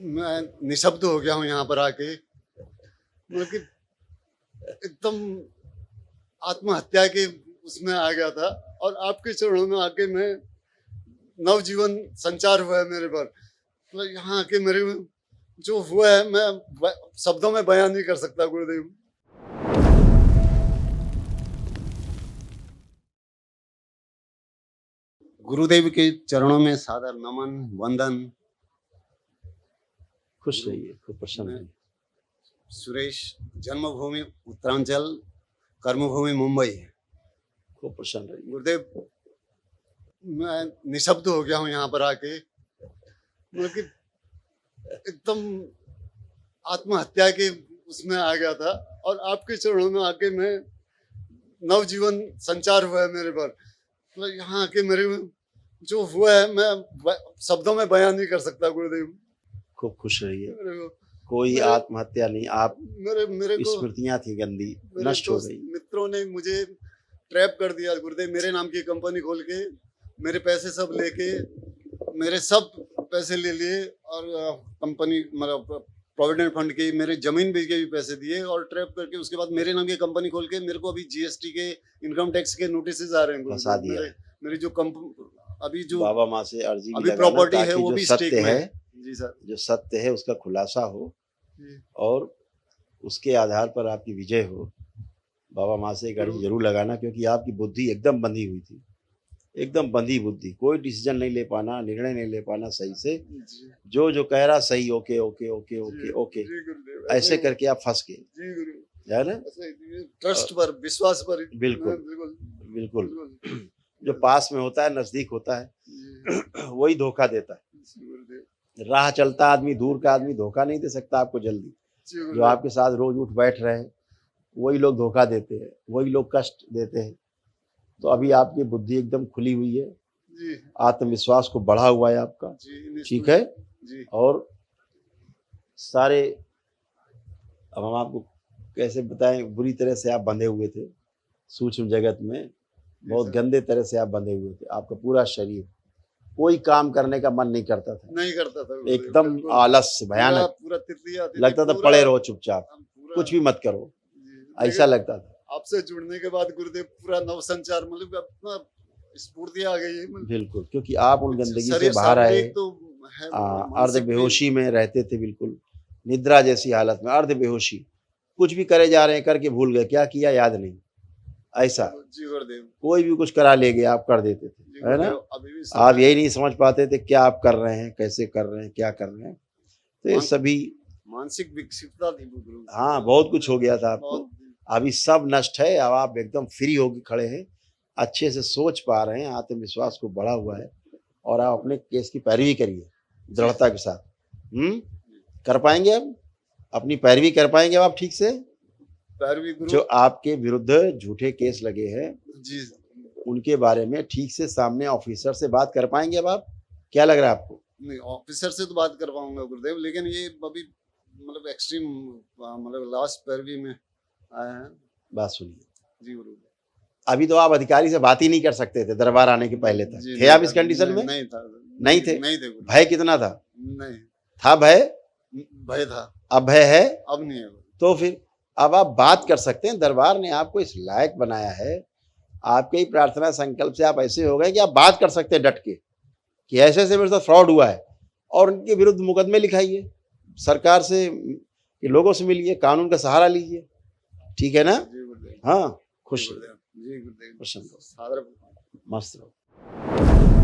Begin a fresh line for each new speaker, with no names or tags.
मैं निशब्द हो गया हूँ यहाँ पर आके, मतलब कि एकदम आत्महत्या के उसमें आ गया था और आपके चरणों में आके मैं नवजीवन संचार हुआ है मेरे पर। मतलब यहाँ आके मेरे में जो हुआ है मैं शब्दों में बयान नहीं कर सकता गुरुदेव। गुरुदेव के चरणों में सादर नमन वंदन।
खुश रहिए, खूब प्रसन्न रहिए।
सुरेश, जन्मभूमि उत्तरांचल, कर्मभूमि मुंबई।
खूब प्रसन्न रहिए।
गुरुदेव, मैं निशब्द हो गया हूँ यहाँ पर आके, मतलब कि एकदम आत्महत्या के उसमें आ गया था और आपके चरणों में आके मैं नवजीवन संचार हुआ है मेरे पर। मतलब यहाँ आके मेरे में जो हुआ है मैं शब्दों में बयान नहीं कर सकता गुरुदेव।
खूब खुश रहिए।
मेरे
कोई आत्महत्या नहीं, आप
मेरे को
स्मृतियां थी गंदी, नष्ट हो गई।
मित्रों ने मुझे ट्रैप कर दिया गुरुदेव। मेरे नाम की कंपनी खोल के मेरे पैसे सब लेके, मेरे सब पैसे ले लिए और कंपनी मतलब प्रोविडेंट फंड के मेरे जमीन बेच के भी पैसे दिए और ट्रैप करके उसके बाद मेरे नाम की कंपनी खोल के मेरे को अभी जीएसटी के इनकम टैक्स के नोटिस आ रहे हैं
फंसा दिया।
मेरी जो अभी जो
बाबा माँ से अर्जी भी
अभी
लगाना
प्रॉपर्टी है
ताकि
वो
जो
भी
सत्य
स्टेक में
है,
जी सर,
जो सत्य है उसका खुलासा हो
जी।
और उसके आधार पर आपकी विजय हो। बाबा माँ से एक अर्जी जरूर लगाना, क्योंकि आपकी बुद्धि एकदम बंधी हुई थी, एकदम बंधी बुद्धि। कोई डिसीजन नहीं ले पाना, निर्णय नहीं ले पाना सही से। जो जो कह रहा सही, okay okay okay okay okay, ऐसे करके आप फंस गए, है ना।
ट्रस्ट पर, विश्वास पर।
बिल्कुल बिल्कुल। जो पास में होता है, नजदीक होता है, वही धोखा देता है। राह चलता आदमी, दूर का आदमी धोखा नहीं दे सकता आपको जल्दी। जो आपके साथ रोज उठ बैठ रहे हैं वही लोग धोखा देते हैं, वही लोग कष्ट देते हैं। तो अभी आपकी बुद्धि एकदम खुली हुई है, आत्मविश्वास को बढ़ा हुआ है आपका, ठीक है। और सारे, अब हम आपको कैसे बताएं, बुरी तरह से आप बंधे हुए थे सूक्ष्म जगत में, बहुत गंदे तरह से आप बंधे हुए थे। आपका पूरा शरीर, कोई काम करने का मन नहीं करता था, एकदम आलस भयानक, लगता था पड़े रहो चुपचाप, कुछ भी मत करो, ऐसा लगता था।
आपसे जुड़ने के बाद गुरुदेव पूरा नव संचार, मतलब अपना स्फूर्ति आ गई है।
बिल्कुल, क्योंकि आप उन गंदगी से बाहर आए। अर्ध बेहोशी में रहते थे, बिल्कुल निद्रा जैसी हालत में, अर्ध बेहोशी, कुछ भी करे जा रहे हैं, करके भूल गए क्या किया याद नहीं, ऐसा। कोई भी कुछ करा ले गया आप कर देते थे, है ना। आप यही नहीं समझ पाते थे क्या आप कर रहे हैं, कैसे कर रहे हैं, क्या कर रहे हैं। तो ये सभी
मानसिक विक्षिप्तता थी।
हाँ, बहुत कुछ हो गया था आपको। अभी सब नष्ट है, अब आप एकदम फ्री होके खड़े हैं, अच्छे से सोच पा रहे हैं, आत्मविश्वास को बढ़ा हुआ है और आप अपने केस की पैरवी करिए दृढ़ता के साथ। कर पाएंगे अब, अपनी पैरवी कर पाएंगे अब आप ठीक से। जो आपके विरुद्ध झूठे केस लगे हैं
जी,
उनके बारे में ठीक से सामने ऑफिसर से बात कर पाएंगे अब आप, क्या लग रहा है आपको?
नहीं, ऑफिसर से तो बात कर पाऊंगा गुरुदेव, लेकिन ये अभी मतलब एक्सट्रीम, मतलब लास्ट पैरवी में आया है।
बात सुनिए
जी गुरुदेव,
अभी तो आप अधिकारी से बात ही नहीं कर सकते थे दरबार आने के पहले तक, थे आप इस कंडीशन में? नहीं थे। भय कितना था?
नहीं
था, भय
था।
अब भय है?
अब नहीं है।
तो फिर अब आप बात कर सकते हैं। दरबार ने आपको इस लायक बनाया है, आपके ही प्रार्थना संकल्प से आप ऐसे हो गए कि आप बात कर सकते हैं डट के कि ऐसे ऐसे मेरे साथ फ्रॉड हुआ है, और उनके विरुद्ध मुकदमे लिखाइए, सरकार से के लोगों से मिलिए, कानून का सहारा लीजिए, ठीक है ना। हाँ, खुश रहो, प्रसन्न रहो, मस्त रहो।